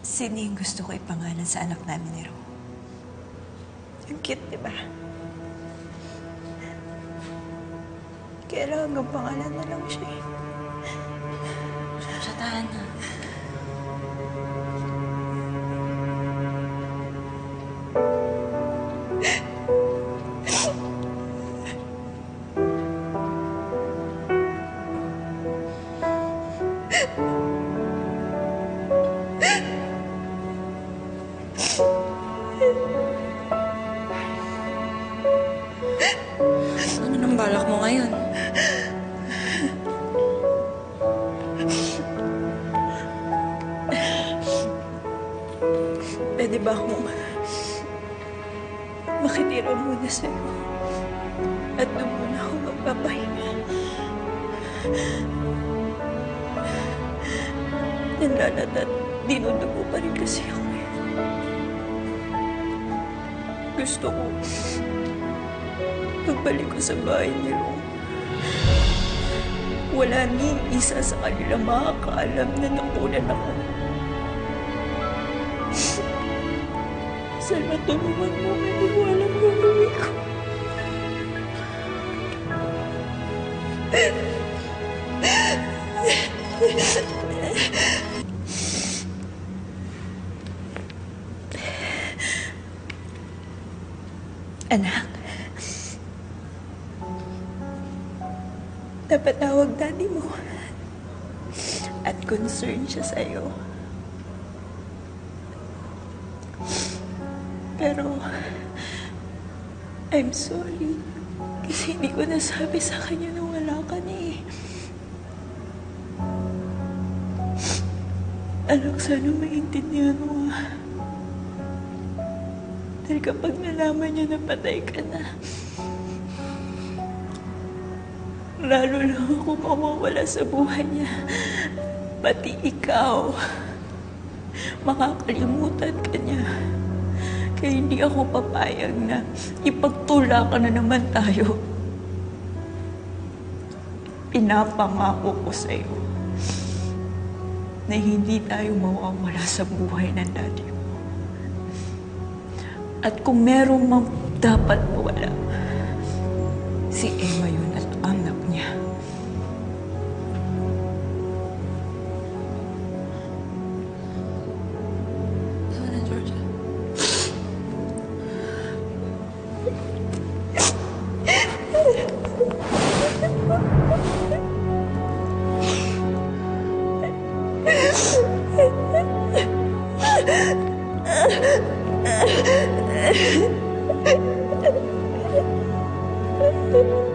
Sydney yung gusto ko ipangalan sa anak namin ni Ro. Ang cute, di ba? Kaya lang hanggang pangalan na lang siya eh. Sa tahanan. Ano nang balak mo ngayon? Pwede ba akong makitira muna sa'yo? At doon muna ako magpapahinga. Nanlalat at dinudugo pa rin kasi ako eh. Gusto ko pagbalik ko sa bahay ni Ro. Wala ni isa sa kanila makakaalam na nakunan ako. Sana tulungan mo, hindi ko alam gagawin ko. Anak, napatawag daddy mo at concerned siya sa'yo. Pero, I'm sorry. Kasi hindi ko nasabi sa kanya na wala ka na eh. Anak, sana maintindihan mo ah. Dahil kapag nalaman niya na patay ka na, lalo lang ako mawawala sa buhay niya. Pati ikaw, makakalimutan ka niya. Kaya hindi ako papayag na ipagtula ka na naman tayo. Pinapangako ko sa'yo na hindi tayo mawawala sa buhay ng daddy mo. At kung merong dapat mawala, si Emma yun at anak niya. Tama na, Georgia. Thank you.